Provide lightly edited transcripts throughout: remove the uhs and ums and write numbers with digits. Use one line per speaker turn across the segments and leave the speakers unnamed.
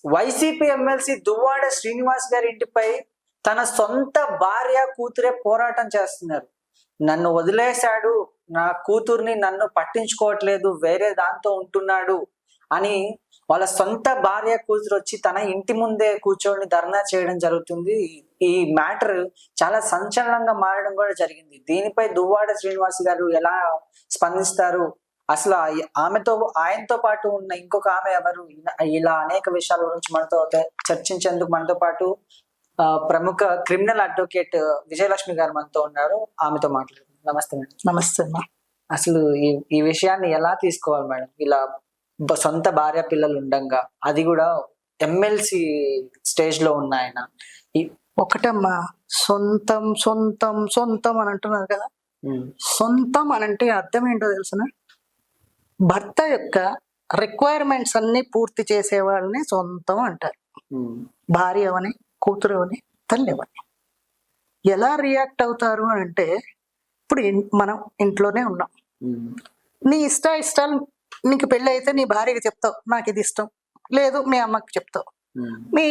YCP MLC Duvvada Srinivas గారి ఇంటిపై తన సొంత భార్య కూతురే పోరాటం చేస్తున్నారు. నన్ను వదిలేశాడు, నా కూతుర్ని నన్ను పట్టించుకోవట్లేదు, వేరే దాంతో ఉంటున్నాడు అని వాళ్ళ సొంత భార్య కూతురు వచ్చి తన ఇంటి ముందే కూర్చొని ధర్నా చేయడం జరుగుతుంది. ఈ మ్యాటర్ చాలా సంచలనంగా మారడం కూడా జరిగింది. దీనిపై దువ్వాడ శ్రీనివాస్ గారు ఎలా స్పందిస్తారు, అసలు ఆయనతో పాటు ఉన్న ఇంకొక ఆమె ఎవరు, ఇలా అనేక విషయాల గురించి మనతో చర్చించేందుకు మనతో పాటు ప్రముఖ క్రిమినల్ అడ్వకేట్ విజయలక్ష్మి గారు మనతో ఉన్నారు. ఆమెతో మాట్లాడుతున్నాం. నమస్తే మేడం.
నమస్తే అమ్మా.
అసలు ఈ విషయాన్ని ఎలా తీసుకోవాలి మేడం? ఇలా సొంత భార్య పిల్లలు ఉండంగా, అది కూడా ఎమ్మెల్సీ స్టేజ్ లో ఉన్న ఆయన.
ఒకటమ్మా, సొంతం సొంతం సొంతం అని అంటున్నారు కదా. సొంతం అనంటే అర్థం ఏంటో తెలుసునా? భర్త యొక్క రిక్వైర్మెంట్స్ అన్ని పూర్తి చేసే వాళ్ళని సొంతం అంటారు. భార్య అవని, కూతురు అవని, తల్లి అవని. ఎలా రియాక్ట్ అవుతారు అని అంటే, ఇప్పుడు మనం ఇంట్లోనే ఉన్నాం, నీ ఇష్టాలు, నీకు పెళ్ళి అయితే నీ భార్యకి చెప్తావు నాకు ఇది ఇష్టం, లేదు మీ అమ్మకి చెప్తావు. మీ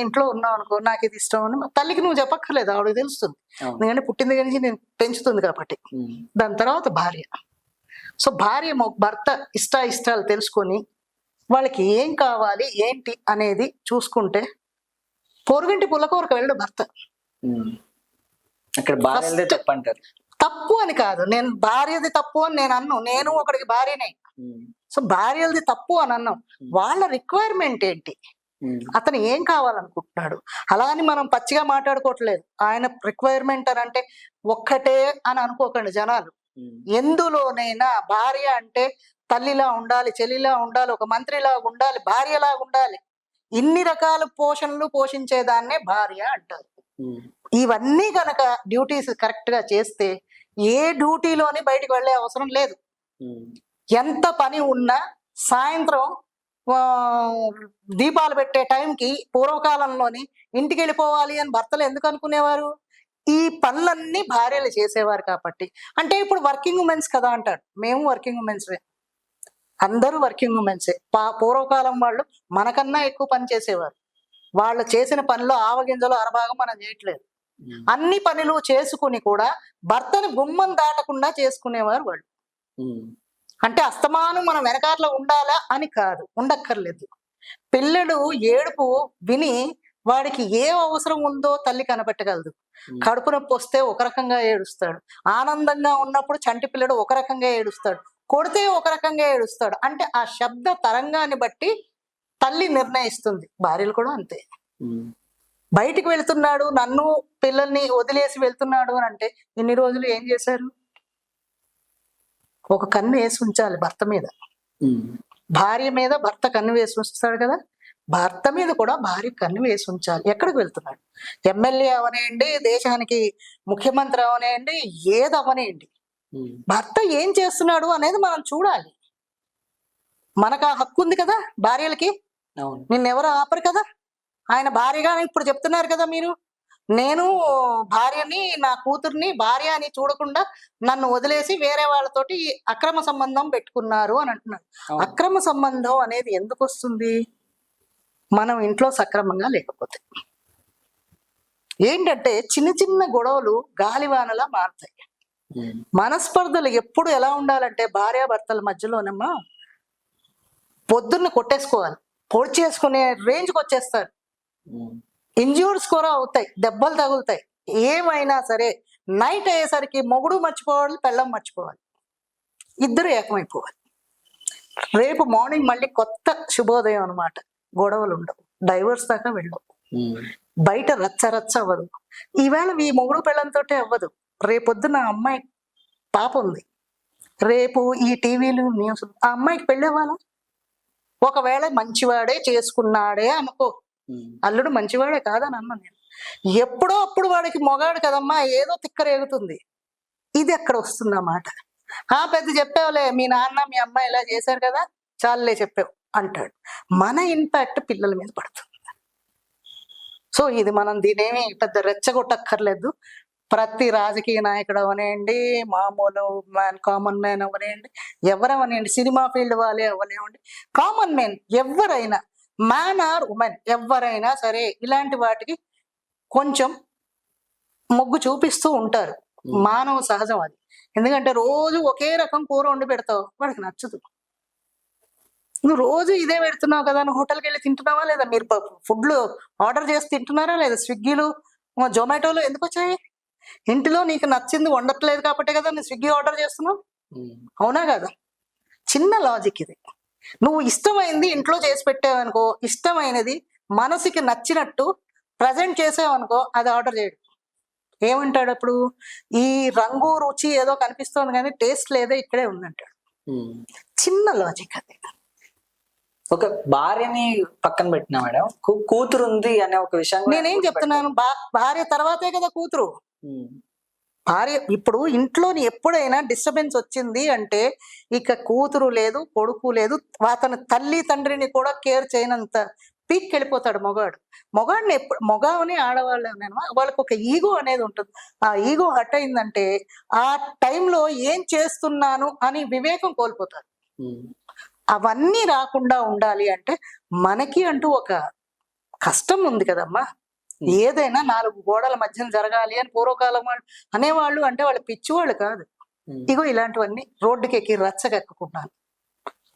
ఇంట్లో ఉన్నావు అనుకో, నాకు ఇది ఇష్టం అని తల్లికి నువ్వు చెప్పక్కర్లేదు, ఆవిడకి తెలుస్తుంది. ఎందుకంటే పుట్టింది కానీ నేను పెంచుతుంది కాబట్టి. దాని తర్వాత భార్య. సో భార్య భర్త ఇష్టాలు తెలుసుకొని వాళ్ళకి ఏం కావాలి ఏంటి అనేది చూసుకుంటే, పొరుగింటి పుల్లకూరకు వెళ్ళడు భర్త. తప్పు అని కాదు, నేను భార్యది తప్పు అని నేను అన్ను, నేను ఒకడికి భార్యనే. సో భార్యది తప్పు అని అన్నాం. వాళ్ళ రిక్వైర్మెంట్ ఏంటి, అతను ఏం కావాలనుకుంటున్నాడు, అలా అని మనం పచ్చిగా మాట్లాడుకోవట్లేదు. ఆయన రిక్వైర్మెంట్ అని అంటే ఒక్కటే అని అనుకోకండి జనాలు. ఎందులోనైనా భార్య అంటే తల్లిలా ఉండాలి, చెల్లిలా ఉండాలి, ఒక మంత్రిలా ఉండాలి, భార్యలా ఉండాలి. ఇన్ని రకాల పోషణలు పోషించేదాన్నే భార్య అంటారు. ఇవన్నీ గనక డ్యూటీస్ కరెక్ట్ గా చేస్తే ఏ డ్యూటీలోని బయటికి వెళ్ళే అవసరం లేదు. ఎంత పని ఉన్నా సాయంత్రం దీపాలు పెట్టే టైంకి పూర్వకాలంలోని ఇంటికి వెళ్ళిపోవాలి అని భర్తలు ఎందుకు అనుకునేవారు? ఈ పనులన్నీ భార్యలు చేసేవారు కాబట్టి. అంటే ఇప్పుడు వర్కింగ్ ఉమెన్స్ కదా అంటాడు. మేము వర్కింగ్ ఉమెన్సే, అందరూ వర్కింగ్ ఉమెన్సే. పూర్వకాలం వాళ్ళు మనకన్నా ఎక్కువ పని చేసేవారు. వాళ్ళు చేసిన పనిలో ఆవగింజలో అరభాగం మనం చేయట్లేదు. అన్ని పనులు చేసుకుని కూడా భర్తను గుమ్మం దాటకుండా చేసుకునేవారు వాళ్ళు. అంటే అస్తమానం మనం వెనకాట్లో ఉండాలా అని కాదు, ఉండక్కర్లేదు. పిల్లడు ఏడుపు విని వాడికి ఏ అవసరం ఉందో తల్లి కనబెట్టగలదు. కడుపు నొప్పి వస్తే ఒక రకంగా ఏడుస్తాడు, ఆనందంగా ఉన్నప్పుడు చంటి పిల్లడు ఒక రకంగా ఏడుస్తాడు, కొడితే ఒక రకంగా ఏడుస్తాడు. అంటే ఆ శబ్ద తరంగాన్ని బట్టి తల్లి నిర్ణయిస్తుంది. భార్యలు కూడా అంతే. బయటికి వెళ్తున్నాడు, నన్ను పిల్లల్ని వదిలేసి వెళ్తున్నాడు అని అంటే ఇన్ని రోజులు ఏం చేశారు? ఒక కన్ను వేసి ఉంచాలి భర్త మీద. భార్య మీద భర్త కన్ను వేసి ఉంచుతాడు కదా, భర్త మీద కూడా భార్య కన్ను వేసి ఉంచాలి. ఎక్కడికి వెళ్తున్నాడు? ఎమ్మెల్యే అవనేయండి, దేశానికి ముఖ్యమంత్రి అవనేయండి, ఏది అవనేయండి, భర్త ఏం చేస్తున్నాడు అనేది మనం చూడాలి. మనకు ఆ హక్కు ఉంది కదా భార్యలకి. నిన్నెవరు ఆపరు కదా. ఆయన భార్యగా ఇప్పుడు చెప్తున్నారు కదా మీరు, నేను భార్యని, నా కూతుర్ని భార్య అని చూడకుండా నన్ను వదిలేసి వేరే వాళ్ళతోటి అక్రమ సంబంధం పెట్టుకున్నారు అని అంటున్నారు. అక్రమ సంబంధం అనేది ఎందుకు వస్తుంది? మనం ఇంట్లో సక్రమంగా లేకపోతే. ఏంటంటే చిన్న చిన్న గొడవలు గాలివానలా మారుతాయి. మనస్పర్ధలు ఎప్పుడు ఎలా ఉండాలంటే భార్యాభర్తల మధ్యలోనమ్మా పొద్దున్న కొట్టేసుకోవాలి, పొడి చేసుకునే రేంజ్కి వచ్చేస్తారు. ఇంజ్యూర్స్ కూడా అవుతాయి, దెబ్బలు తగులుతాయి. ఏమైనా సరే నైట్ అయ్యేసరికి మొగుడు మర్చిపోవాలి, పెళ్ళం మర్చిపోవాలి, ఇద్దరు ఏకమైపోవాలి. రేపు మార్నింగ్ మళ్ళీ కొత్త శుభోదయం అనమాట. గొడవలు ఉండవు, డైవర్స్ దాకా వెళ్ళవు, బయట రచ్చ రచ్చ అవ్వదు. ఈవేళ ఈ మొగుడు పెళ్ళంతో అవ్వదు. రేపొద్దున అమ్మాయి పాప ఉంది, రేపు ఈ టీవీలు న్యూస్ ఆ అమ్మాయికి పెళ్ళేవాళ్ళ. ఒకవేళ మంచివాడే చేసుకున్నాడే అనుకో, అల్లుడు మంచివాడే కాదని అన్నా నేను. ఎప్పుడో అప్పుడు వాడికి మొగాడు కదమ్మా, ఏదో తిక్కరేగుతుంది. ఇది ఎక్కడ వస్తుందన్నమాట. పెద్ద చెప్పావులే, మీ నాన్న మీ అమ్మ ఇలా చేశారు కదా, చాలులే చెప్పావు అంటాడు. మన ఇంపాక్ట్ పిల్లల మీద పడుతుంది. సో ఇది మనం దీనేమి పెద్ద రెచ్చగొట్టక్కర్లేదు. ప్రతి రాజకీయ నాయకుడు అవనేయండి, మామూలు మ్యాన్, కామన్ మ్యాన్ అవనేయండి, ఎవరవనేయండి, సినిమా ఫీల్డ్ వాళ్ళే అవనేయండి, కామన్ మ్యాన్ ఎవరైనా మ్యాన్ ఆర్ ఉమెన్ ఎవరైనా సరే ఇలాంటి వాటికి కొంచెం మొగ్గు చూపిస్తూ ఉంటారు. మానవ సహజం అది. ఎందుకంటే రోజు ఒకే రకం కూర వండి పెడతావు, వాడికి నచ్చదు. నువ్వు రోజు ఇదే పెడుతున్నావు కదా, నువ్వు హోటల్కి వెళ్ళి తింటున్నావా లేదా? మీరు ఫుడ్లు ఆర్డర్ చేసి తింటున్నారా లేదా? స్విగ్గీలు జొమాటోలు ఎందుకు వచ్చాయి? ఇంటిలో నీకు నచ్చింది వండట్లేదు కాబట్టి కదా నువ్వు స్విగ్గీ ఆర్డర్ చేస్తున్నావు, అవునా కదా? చిన్న లాజిక్ ఇది. నువ్వు ఇష్టమైంది ఇంట్లో చేసి పెట్టావనుకో, ఇష్టమైనది మనసుకి నచ్చినట్టు ప్రజెంట్ చేసావనుకో, అది ఆర్డర్ చేయడు. ఏమంటాడు అప్పుడు? ఈ రంగు రుచి ఏదో కనిపిస్తోంది కానీ టేస్ట్ లేదో ఇక్కడే ఉందంటాడు. చిన్న లాజిక్ అది.
ఒక భార్యని పక్కన పెట్టినా మేడం, కూతురు ఉంది అనే ఒక విషయం
నేనేం చెప్తున్నాను, భార్య తర్వాతే కదా కూతురు. భార్య ఇప్పుడు ఇంట్లోని ఎప్పుడైనా డిస్టర్బెన్స్ వచ్చింది అంటే ఇక కూతురు లేదు, కొడుకు లేదు, అతని తల్లి తండ్రిని కూడా కేర్ చేయనంత పీక్కి వెళ్ళిపోతాడు మగాడు. మగాడిని మగవని ఆడవాళ్ళు వాళ్ళకి ఒక ఈగో అనేది ఉంటుంది. ఆ ఈగో హట్ అయిందంటే ఆ టైంలో ఏం చేస్తున్నాను అని వివేకం కోల్పోతారు. అవన్నీ రాకుండా ఉండాలి అంటే మనకి అంటూ ఒక కష్టం ఉంది కదమ్మా. ఏదైనా 4 గోడల మధ్యన జరగాలి అని పూర్వకాలం వాళ్ళు అనేవాళ్ళు. అంటే వాళ్ళు పిచ్చివాళ్ళు కాదు. ఇగో ఇలాంటివన్నీ రోడ్డుకి ఎక్కి రచ్చకెక్కుకున్నాను.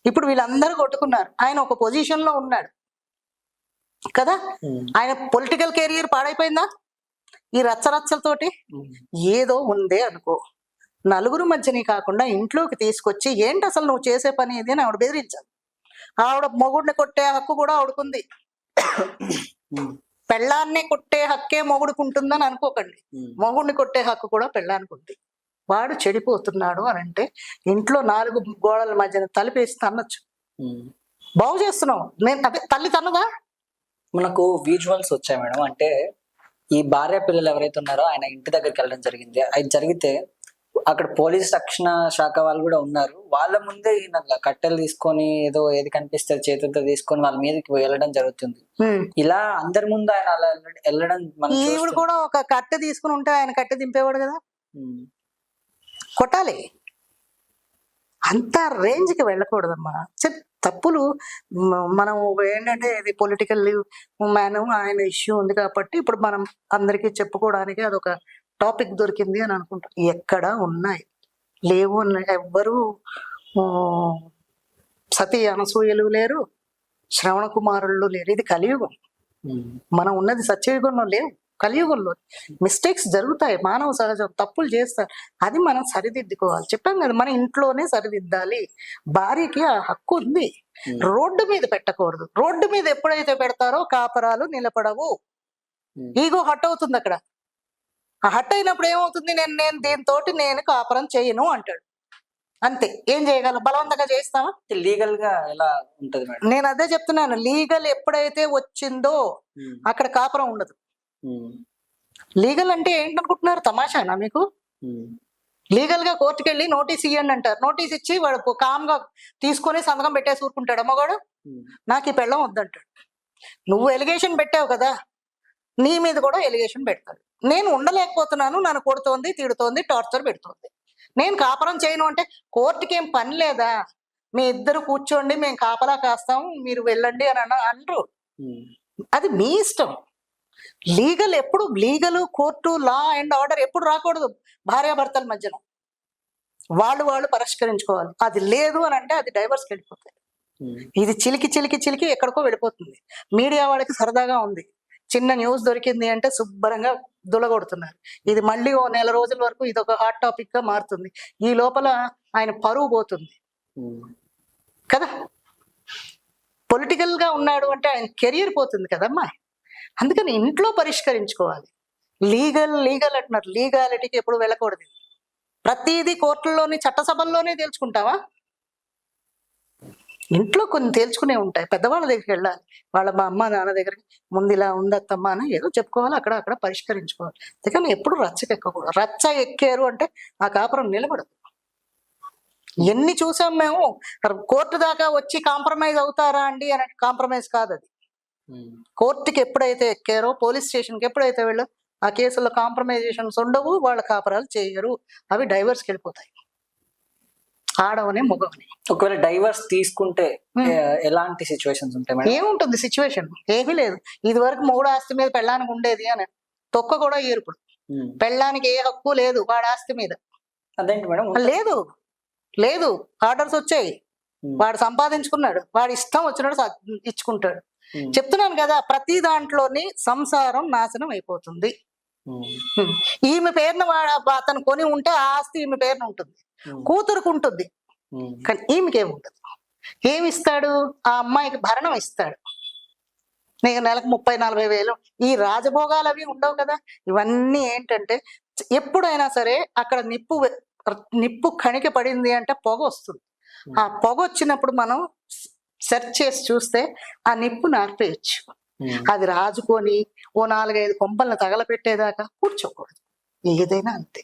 ఇప్పుడు వీళ్ళందరూ కొట్టుకున్నారు, ఆయన ఒక పొజిషన్ లో ఉన్నాడు కదా. ఆయన పొలిటికల్ కెరియర్ పాడైపోయిందా ఈ రచ్చరచ్చలతోటి? ఏదో ఉందే అనుకో, నలుగురు మధ్యని కాకుండా ఇంట్లోకి తీసుకొచ్చి ఏంటి అసలు నువ్వు చేసే పని ఇది అని ఆవిడ బెదిరించాలి. ఆవిడ మొగుడిని కొట్టే హక్కు కూడా ఆవిడకుంది. పెళ్ళాన్ని కొట్టే హక్కే మొగుడికి ఉంటుందని అనుకోకండి. మొగుడిని కొట్టే హక్కు కూడా పెళ్ళానికి ఉంది. వాడు చెడిపోతున్నాడు అని అంటే ఇంట్లో 4 గోడల మధ్యన తలిపేసి తన్నొచ్చు. బాగు చేస్తున్నావు. నేను అదే తల్లి తన్నదా?
మనకు విజువల్స్ వచ్చాయి మేడం. అంటే ఈ భార్య పిల్లలు ఎవరైతే ఉన్నారో ఆయన ఇంటి దగ్గరికి వెళ్ళడం జరిగింది. అది జరిగితే అక్కడ పోలీస్ రక్షణ శాఖ వాళ్ళు కూడా ఉన్నారు. వాళ్ళ ముందే ఈయన కట్టెలు తీసుకొని ఏదో ఏది కనిపిస్తే చేతులతో తీసుకొని వాళ్ళ మీదకి వెళ్ళడం జరుగుతుంది. ఇలా అందరి ముందు ఆయన అలా వెళ్ళడం
ఈవిడ కూడా ఒక కట్టె తీసుకుని ఉంటే ఆయన కట్టె దింపేవాడు కదా. కొట్టాలి, అంత రేంజ్ కి వెళ్ళకూడదమ్మా. తప్పులు మనం ఏంటంటే ఇది పొలిటికల్ మ్యాన్ ఆయన ఇష్యూ ఉంది కాబట్టి ఇప్పుడు మనం అందరికీ చెప్పుకోవడానికి అదొక టాపిక్ దొరికింది అని అనుకుంటాం. ఎక్కడ ఉన్నాయి లేవు ఎవ్వరు సతీ అనసూయలు లేరు, శ్రవణ కుమారులు లేరు. ఇది కలియుగం. మనం ఉన్నది సత్యయుగంలో లేవు, కలియుగంలో. మిస్టేక్స్ జరుగుతాయి, మానవ సహజం, తప్పులు చేస్తారు. అది మనం సరిదిద్దుకోవాలి. చెప్పాం కదా, మన ఇంట్లోనే సరిదిద్దాలి. భార్యకి ఆ హక్కు ఉంది. రోడ్డు మీద పెట్టకూడదు. రోడ్డు మీద ఎప్పుడైతే పెడతారో కాపరాలు నిలబడవు. ఈగో హట్ అవుతుంది అక్కడ. ఆ హట్ అయినప్పుడు ఏమవుతుంది? నేను దీంతో నేను కాపురం చేయను అంటాడు. అంతే. ఏం చేయగలం? బలవంతంగా చేస్తామా?
లీగల్ గా ఎలా ఉంటది మేడం?
నేను అదే చెప్తున్నాను. లీగల్ ఎప్పుడైతే వచ్చిందో అక్కడ కాపురం ఉండదు. లీగల్ అంటే ఏంటనుకుంటున్నారు? తమాషానా మీకు? లీగల్ గా కోర్టుకి వెళ్ళి నోటీస్ ఇవ్వండి అంటారు. నోటీస్ ఇచ్చి వాడు కామ్ గా తీసుకొని సంతకం పెట్టేసి ఊరుకుంటాడు. అమ్మగాడు నాకు ఈ పెళ్ళం వద్దంటాడు. నువ్వు ఎలిగేషన్ పెట్టావు కదా, నీ మీద కూడా ఎలిగేషన్ పెడతాడు. నేను ఉండలేకపోతున్నాను, నన్ను కొడుతోంది, తిడుతోంది, టార్చర్ పెడుతోంది, నేను కాపురం చేయను అంటే కోర్టుకి ఏం పని లేదా? మీ ఇద్దరు కూర్చోండి, మేము కాపలా కాస్తాం, మీరు వెళ్ళండి అని అనరు. అది మీ ఇష్టం. లీగల్ ఎప్పుడు legal court law and order ఎప్పుడు రాకూడదు భార్యాభర్తల మధ్యన. వాళ్ళు పరిష్కరించుకోవాలి. అది లేదు అని అంటే అది డైవర్స్కి వెళ్ళిపోతుంది. ఇది చిలికి చిలికి చిలికి ఎక్కడికో వెళ్ళిపోతుంది. మీడియా వాళ్ళకి సరదాగా ఉంది, చిన్న న్యూస్ దొరికింది అంటే శుభ్రంగా దులగొడుతున్నారు. ఇది మళ్ళీ ఓ 1 నెల రోజుల వరకు ఇది ఒక హాట్ టాపిక్ గా మారుతుంది. ఈ లోపల ఆయన పరువు పోతుంది కదా. పొలిటికల్ గా ఉన్నాడు అంటే ఆయన కెరియర్ పోతుంది కదమ్మా. అందుకని ఇంట్లో పరిష్కరించుకోవాలి. లీగల్ అంటున్నారు. లీగాలిటీకి ఎప్పుడు వెళ్ళకూడదు. ప్రతిదీ కోర్టుల్లోని చట్టసభల్లోనే తేల్చుకుంటావా? ఇంట్లో కొన్ని తేల్చుకునే ఉంటాయి. పెద్దవాళ్ళ దగ్గరికి వెళ్ళాలి. వాళ్ళ మా అమ్మ నాన్న దగ్గరికి ముందు ఇలా ఉందత్తమ్మా అని ఏదో చెప్పుకోవాలి. అక్కడ పరిష్కరించుకోవాలి. అందుకని ఎప్పుడు రచ్చకెక్కకూడదు. రచ్చ ఎక్కారు అంటే ఆ కాపురం నిలబడదు. ఎన్ని చూసాం మేము. కోర్టు దాకా వచ్చి కాంప్రమైజ్ అవుతారా అండి అని. కాంప్రమైజ్ కాదు అది. కోర్టుకి ఎప్పుడైతే ఎక్కారో, పోలీస్ స్టేషన్కి ఎప్పుడైతే వెళ్ళో ఆ కేసుల్లో కాంప్రమైజేషన్స్ ఉండవు. వాళ్ళ కాపురాలు చేయరు. అవి డైవర్స్కి వెళ్ళిపోతాయి. ఆడవని మగవని.
ఒకవేళ డైవర్స్ తీసుకుంటే ఎలాంటి సిచ్యువేషన్స్ ఉంటాయి మేడం?
ఏముంటుంది సిచ్యువేషన్? ఏమీ లేదు. ఇది వరకు మూడు ఆస్తి మీద పెళ్ళానికి ఉండేది అని తొక్క కూడా ఏర్పుడు. పెళ్ళానికి ఏ హక్కు లేదు వాడి ఆస్తి మీద.
అదేంటి మేడం?
లేదు లేదు, ఆర్డర్స్ వచ్చాయి. వాడు సంపాదించుకున్నాడు, వాడు ఇష్టం వచ్చినట్టు ఇచ్చుకుంటాడు. చెప్తున్నాను కదా, ప్రతి దాంట్లోని సంసారం నాశనం అయిపోతుంది. ఈమె పేరున అతను కొని ఉంటే ఆ ఆస్తి ఈమె పేరున ఉంటుంది, కూతురుకు ఉంటుంది. కానీ ఈమెకేముంటుంది? ఏమి ఇస్తాడు? ఆ అమ్మాయికి భరణం ఇస్తాడు. నీకు నెలకు 30-40 వేలు. ఈ రాజభోగాలు అవి ఉండవు కదా. ఇవన్నీ ఏంటంటే ఎప్పుడైనా సరే అక్కడ నిప్పు కణిక పడింది అంటే పొగ వస్తుంది. ఆ పొగ వచ్చినప్పుడు మనం సెర్చ్ చేసి చూస్తే ఆ నిప్పు నార్పేయచ్చు. అది రాజుకొని ఓ 4-5 కొంపలను తగలపెట్టేదాకా కూర్చోకూడదు. ఏదైనా అంతే.